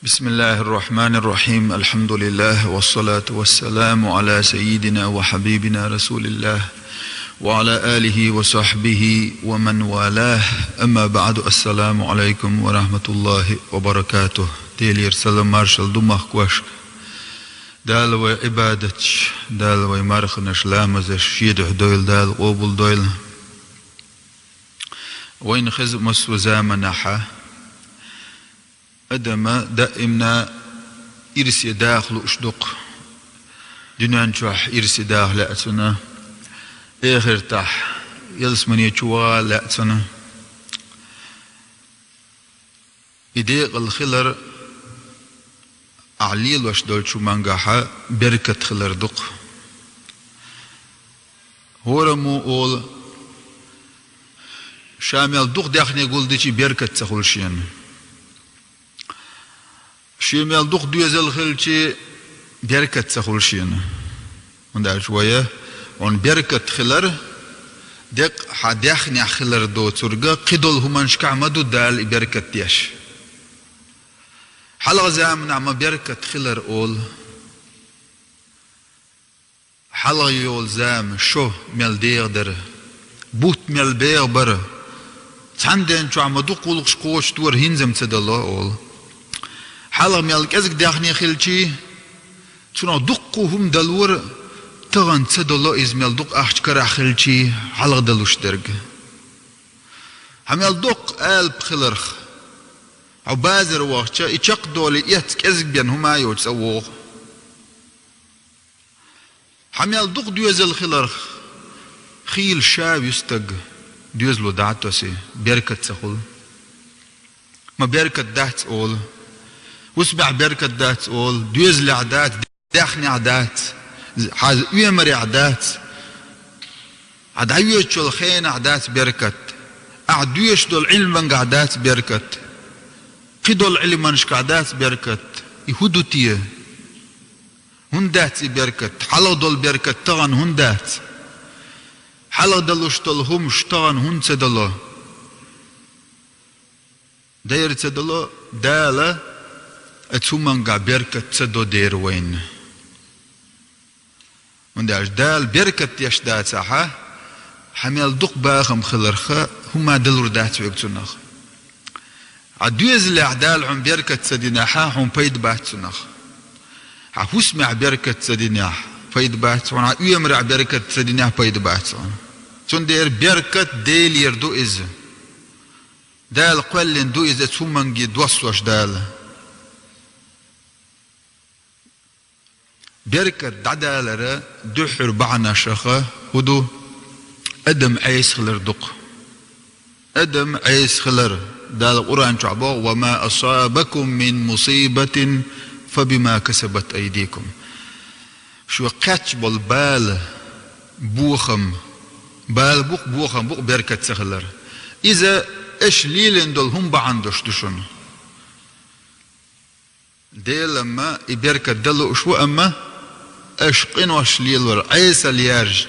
بسم الله الرحمن الرحيم. الحمد لله والصلاة والسلام على سيدنا وحبيبنا رسول الله وعلى آله وصحبه ومن والاه. أما بعد، السلام عليكم ورحمة الله وبركاته. تيلير سلام مارشال دمخ كوش دال وعبادتش دال ومارخنش لامزش شيدح دويل دال قوبل دويل وين خز مسو زامنحا أدم دائمنا إرسي داخل أشدق دنيا نشوح إرسي داخل لأتنا آخر تح يلسمني شوى لأتنا إديق الخلر أعليل وشدول شو منقاحا بركة خلر دق هورمو أول شامل دق داخني يقول ديشي بركة تخلشين شيمال دوخ دوزل خلشي بركة سخولشين وندا شوية ون بركة خلر دق حداخني خلر دو ترجع قدول همانش كعمدو دال بركة تيش حلقة زام نعم بركة خلر أول حلقة يول زام شو مال دير در بوت مال بير بر تندن شو عمدو قولش قوش دور هنزم تدلله أول حالا مالك أزك داخني خلشي تنا دقهم دلور تغن تدلو إزمال دق أحكر خلشي حالا دلوش درج همال دق قلب خلرخ أو بازر وقتها يشق دولي يتك أزك بين هما يوتسووه همال دق دوزل خلرخ خيل شاب يستق دوزلو دعتو سي بركة سخول ما بركة دعت أول وسبع بركة دات أول دوز عدات داخني عدات حاز يمر عدات عدايش دول خين عدات بركة عدويش دول علم عدات بركة قدول علم عدات بركة يهودو تيه هندات بركة حلو دول بركة تغن هندات حلو دلوش دول هم شتغن هند سدلو داير سدلو دالة اتسومنغا بركة تسدو دير وين ونداش دال بركة يشدات ساحة حميل دق باخم خلرخة هما دلور دات ويكتونخ عدويز اللي عدال عم بركة تسديناحا هم بيد باتسونخ عفوسمع بركة تسديناح بيد باتسون عيمرع بركة تسديناح بيد باتسون تون دير بركة ديل يردو إز دال قلن دو إز اتسومنغي دوسوش دال بركة دعدالة دحر بعنا شخة هدو أدم عيس خلر دق أدم عيس خلر دال القرآن شعبه وما أصابكم من مصيبة فبما كسبت أيديكم شو قاتش بالبال بوخم بال بوخم بوخ بركة سخلر إذا إيش ليلن دول هم بعندش دشون دي لما بركة دلو شو أما أشقين وشليلور عيسى اليارج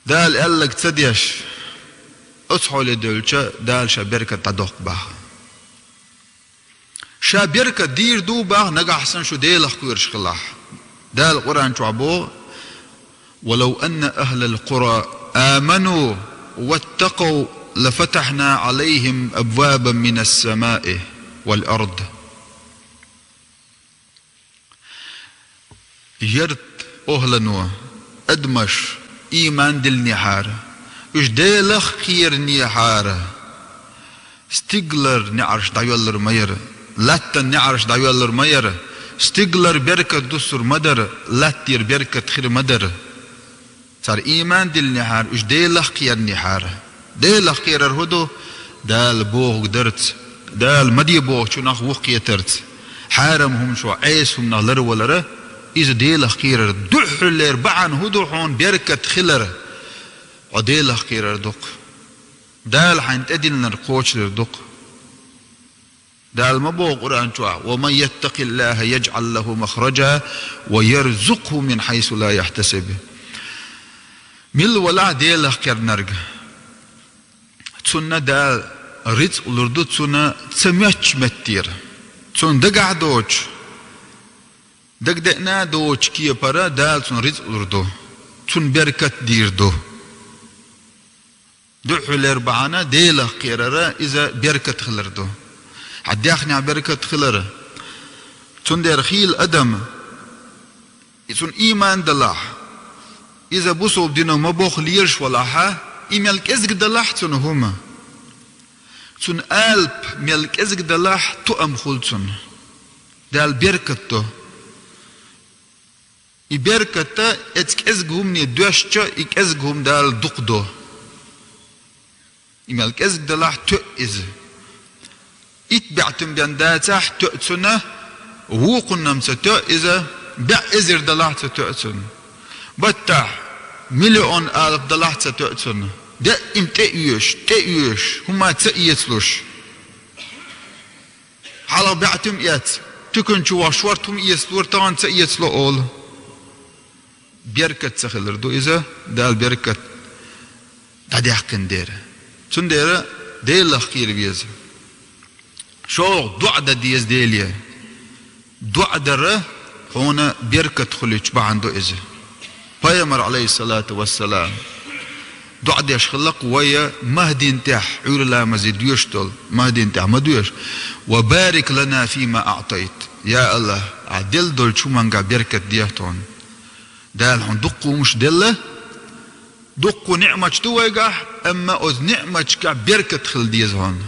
دال قالك تديش اصحوا لدولشا دال شابركة تدوق باه شابركة دير دو باه نقع حسن شو ديلخ كويرش خلاح دال القرآن شعبو ولو أن أهل القرى آمنوا واتقوا لفتحنا عليهم أبوابا من السماء والأرض يرت أهلنوا أدمش إيمان دل نحار إش ديلخ خير نحار ستيغلر نعرش دايولر مير لاتن نعرش دايولر مير ستيغلر بركة دسر مدر لاتير بركة خير مدر صار إيمان دل نحار إش ديلخ خير نحار ديلخ خير الهدو دال بوغ درت دال مدي بوغ شو نخ وقية ترت حارمهم شو عيسهم نغلر ولره إذا ديل خير دح الأربعان هدوحون بركة خلر وديل خير دق دال حين تدل نرقوش لردق دال مبوغ قرآن شوع ومن يتق الله يجعل له مخرجا ويرزقه من حيث لا يحتسب مل ولا ديل خير نرق تسنة دال رزق لردو تسنة تسميتش متير تون دقع دوش دقدقنا دوش كي برا دال تون رزق لردو تون بركة ديردو دعو الاربعانا ديلا قيرارا إذا بركة خلردو حد يخنع بركة خلره تون دير خيل أدم تون إيمان دلاح إذا بوسو بدينو مبوخ ليرش ولاحا إيمالك إزق دلاح تون هما تون قلب ملك إزق دلاح تؤم خلتون دال بركتو بركته اتك ازغهم ني دوشچا اك ازغهم دال دقدو يمالك ازغ دلاح تو از اتبعتم بنداتح تؤتنا وقنا مستو اذا بع ازر دلاح تؤتن بتع مليون الف دلاح تؤتن ده تأيوش هما تأيتلوش حالا بعتم يات تكن شو شورتهم يسلور طبعا تأيتلو اول بركة سخلردو إذا دال بركة تديح كندير سندير ديل خير بيز شو دعاء ديز ديليا دعاء در هنا بركة خليج بعندو إذا بيامر عليه الصلاة والسلام دعاء ديش خلق ويا مهدي انتح عور لا مزيد يشتل مهدي انتح مدوش وبارك لنا فيما أعطيت يا الله عدل دول شو منقع بركة ديهتون دالهم دقوا مش دلة دقوا نعمة تويقع أما أذ نعمة كع بركة خل ديزهون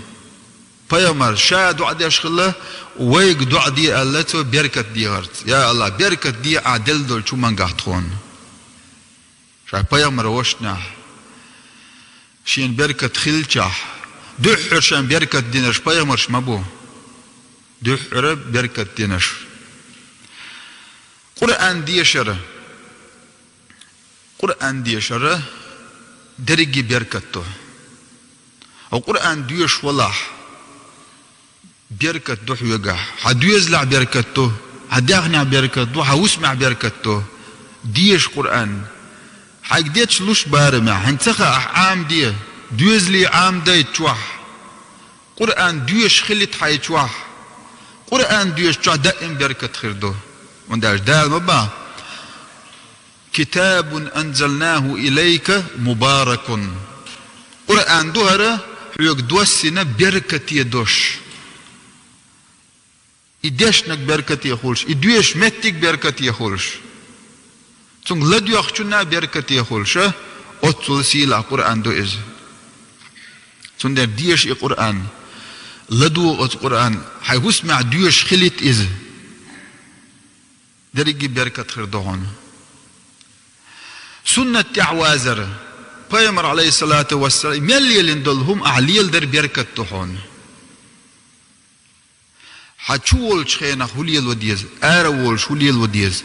بيامر شا دعاء ديش خله ويق دعاء دي ألتو بركة دي غرت يا الله بركة دي عدل دول شو منقع تخون شا بيامر وشنا شين بركة خلچح دحر شان بركة دينش بيامر شمبو دحر بركة دينش قرآن ديشره قرآن ديشره درجي بركته أو قرآن ديش ولاح بركة دوح يقع حد يزلع بركته حد يغنع بركته حوسمع بركته ديش قرآن حق ديتش لوش بارمع هنتخا عام دي ديزلي عام دي تشوح قرآن ديش خلت حي تشوح قرآن ديش تشوح دائم بركة خيردو ونداش دال مبا كتاب أنزلناه إليك مبارك قرآن دهرة حيوك دوسنا بركة يدوش إديشنك بركة يخولش إدويش متك بركة يخولش تون لدو يخشنا بركة يخولش أطول سيلا قرآن دو إز تون در ديش قرآن لدو أط قرآن حيوس مع ديش خلت إز درجي بركة خردهون سنة تعوازر بيامر عليه الصلاة والسلام مليل دلهم أعليل در بركة تهون حتشول شخينا خليل وديز أرول خليل وديز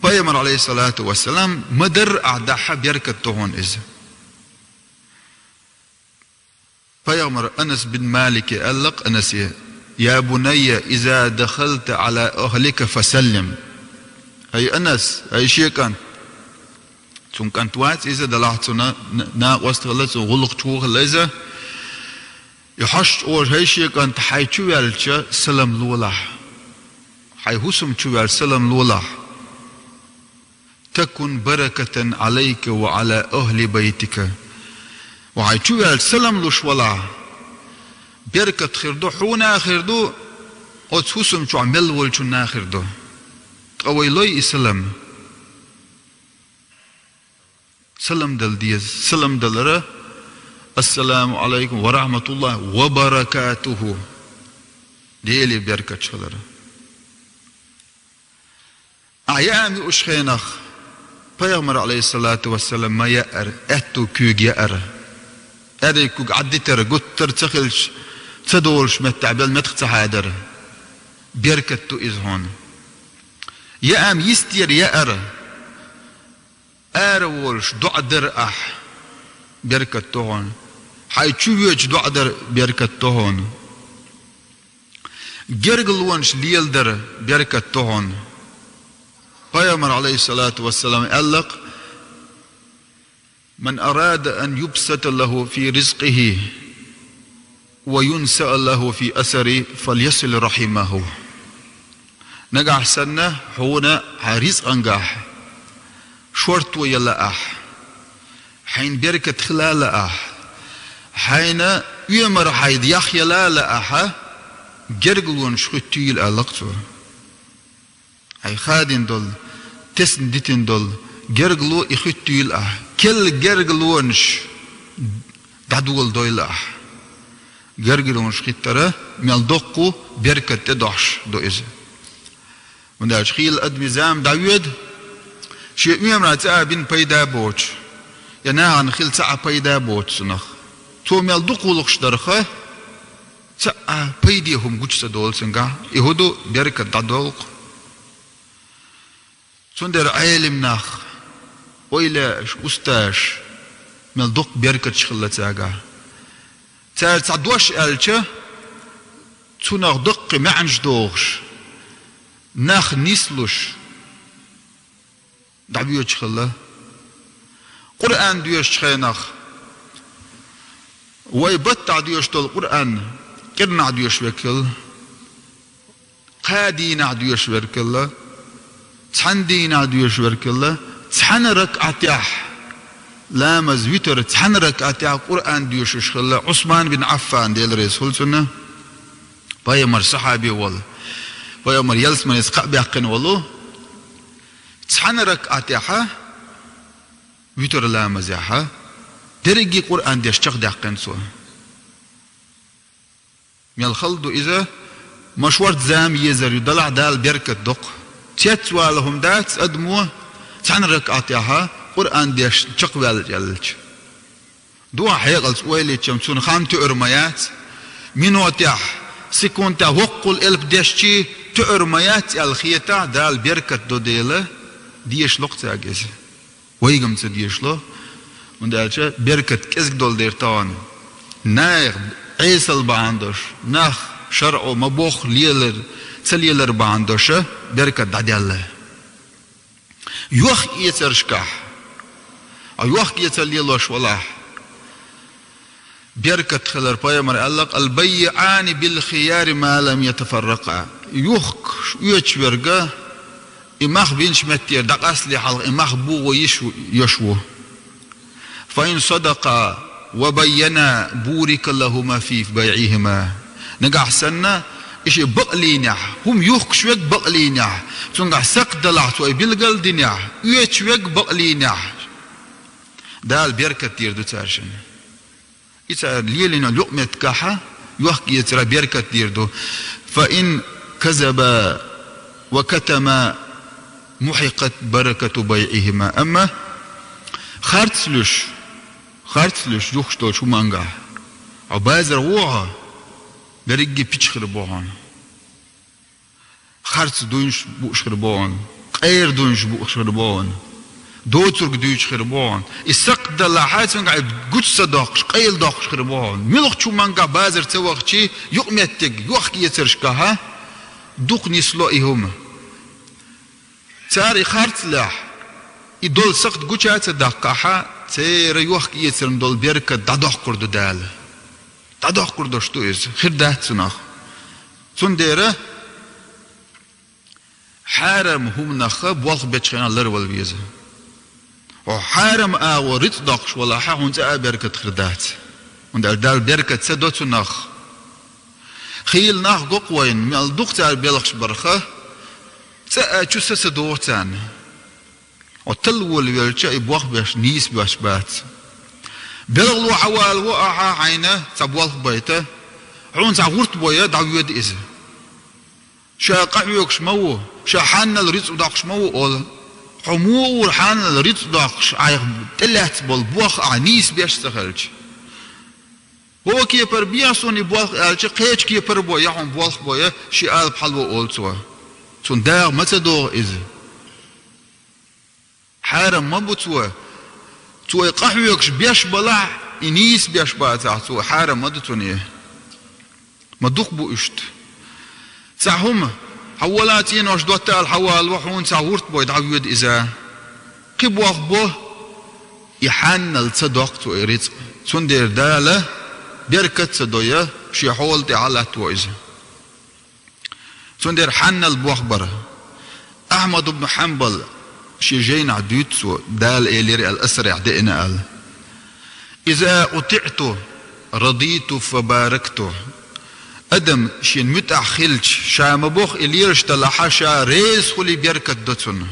بيامر عليه الصلاة والسلام مدر أعداها بركة تهون إز بيامر أنس بن مالك ألق أنس يا بني إذا دخلت على أهلك فسلم أي أنس أي شيء كان ثم كانت وات إذا دلعتنا نا واستغلت وغلق شوخ ليزا يحش أول هاي شيء كانت حي شوال سلام لولا حي حسم شوال سلام لولا تكن بركة عليك وعلى أهل بيتك وحي شوال سلام لوش ولا بركة خردو حونا خردو قد حسم شو عمل والشنا خردو قويلوي إسلام سلام دل ديز سلام دل السلام عليكم ورحمة الله وبركاته ديلي بركة شلر أيام أشخينخ بيغمر عليه الصلاة والسلام ما يأر أتو كوغ يأر أريكو عدتر قطر تخلش تدولش متعبال متختحادر بركة إذهون يأم يستير يأر أرولش دعدر أح بركة تهون حي تشويج دعدر بركة تهون جرغلونش ليلدر بركة تهون بيامر عليه الصلاة والسلام ألق من أراد أن يبسط له في رزقه وينسأ له في أثره فليصل رحمه نجح سنة هونا رزق أنجح شورت ويلا حين بركة خلال حين يمر حيد يخيلا لا جرجلون شختيل ألقتو أي خادين دول تسن ديتين دول جرجلو يختيل كل جرجلونش دادول دويل جرجلون شخترة ملدقو بركة تدوش دو إذا من داش خيل أدمي زام داود شيء يمر تعبين بيدا بوش يناعن خيل تعب بيدا بوش سنخ تو ملدقو لقش درخه بيديهم جوش دول سنجا يهودو بركة دادولق سندر عالم ناخ ويلاش أستاش ملدق بركة شخلة تاجا تعدوش ألشة تناخ دق معنج دوغش ناخ نيسلوش دعبيو شخلة قرآن ديوش شخيناخ ويبطع ديوش دول قرآن كرنا ديوش وكل قادينا ديوش وكل تحندينا ديوش وكل تحنرك أتيح لامز ويتر تحنرك أتيح قرآن ديوش شخلة عثمان بن عفان ديال رسول سنة بايمر صحابي والله بايمر يلسمن يسقع بيحقن والله تحنرك أتيح ويتر لامز يحا درجي قرآن ديش تخ دحقن سوا ميال خلدو إذا مشوار زام يزر يدلع دال بركة دق تيتوا لهم دات أدموه تحنرك أتيها قرآن ديش تشق والجلج دوا حيقلت ويلي تشمسون خام تؤرميات منو تيح سيكون توقل الب ديشتي تؤرميات الخيطة دال بركة دو ديلة ديش لقت أجهز ويجم تديش له من دالشة بركة كزك دول ديرتان نايخ عيسل باندوش ناخ شرعو مبوخ ليلر تليلر باندوش بركة داديالله يوخ يترشكح أو يوخ يتليلوش والله بركة خلر بايمر ألق البيعان بالخيار ما لم يتفرقا يوخ يتشورقا إماخ بينش متير دق أصلي حلق إماخ بوغو يشوو فإن صدقا وبينا بورك لهما في بيعهما نقع سنة إشي بقلينيح هم يوخ شوك بقلينيح تنقع سق دلعت وي بلقل دينيح يوشوك بقلينيح دال بركة تير دو تارشن إذا ليلنا لقمة كاحة يوخ يترى بركة تير دو فإن كذب وكتم محقت بركة بيعهما أما خارتسلوش يوخ شتول شو مانقع عبازر ووها برقي بيتشخر بوهان خارتس دوينش بوشخر بوهان قير دوينش بوشخر بوهان دوترك دويشخر بوهان إساق دلاحات سنقع قدس داقش قيل داقش خر بوهان ملوخ شو مانقع بازر تواخشي يقمتك يوخ يترشكها دوق نسلو إيهما تاري خارت لاح يدول سقط قوشات داقها تيري يوخ يترن دول بركة دادوخ كردو دال دادوخ كردو شتو إز خير دهت سناخ سنديرة حارم هم نخا بوالخ بيتشخينا لر والبيزة وحارم آو ريت داقش ولا حا هونتا بركة خير دهت وندال دال بركة سدو سناخ خيل ناخ قوين مال دوختار بيلخش برخة تأ تشوسة سدوتان وتلول ويلشا يبوخ باش نيس باش بات بلغلو حوال وقعها عينه تبوخ بيته عون تعورت بويا دعويد إذا شا قعيوكش مو شا حان الريت داقش مو أول حمور حان الريت داقش عيق تلات بالبوخ عنيس باش تخلج هو كي بربيا سوني بوخ ألشا قيش كي بربويا عون بوخ بويا شي قال بحلو أول سوا سون داغ متى دور إذا حارم ما بتوه توي قحويكش بيش بلع إنيس بيش باتع توي حارم ما دتونيه ما دوق بو إشت تعهم حولاتين وش دوتا الحوال وحون تعورت بو يدعويد إذا قب وخبوه يحن الصدق توي رزق سندير دالة بركة صدوية شي حولتي على توي إذا سندر حنا البوخبر أحمد بن حنبل شيجين عديتسو دال إليري الأسرع دئنا قال إذا أطعت رضيت فباركت أدم شين متع خلش شام بوخ إليرش تلحشا ريس خلي بركة دتسن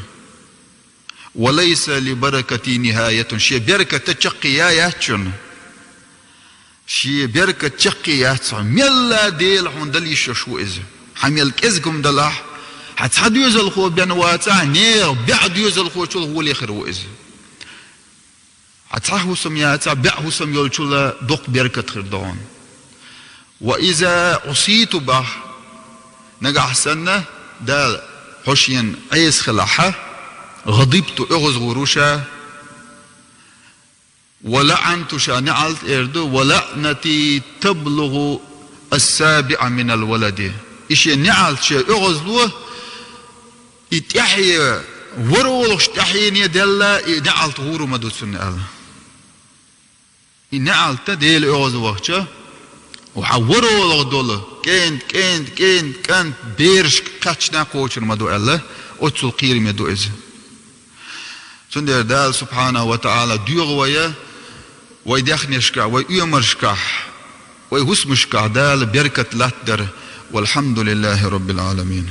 وليس لبركتي نهاية شي بركة تشقياتشن شي بركة تشقياتشن ميلا ديل حندلي شو إز حميل كزكم دلح حتحد يوزل خو بينواتا نير بعد يوزل خو شو هو اللي خير إز حتحه سمياتا بعه سميول شو دوق بركة خير دون وإذا أصيت به نجح سنة دال حشين عيس خلاحة غضبت أغز غروشا ولعنت شانعلت إردو ولعنتي تبلغ السابع من الولد إشي نعلت شيء أغزلوه إتحي ورولش تحيني دلا نعلت غورو مدود سنة الله نعلت ديل أغزلوه وحوروا لغدوله كنت بيرش كاتشنا كوشن مدو الله أتسل قير مدو إز سندر دال سبحانه وتعالى ديوغويا ويدخنشكا ويؤمرشكا ويهسمشكا دال بركة لاتدر والحمد لله رب العالمين.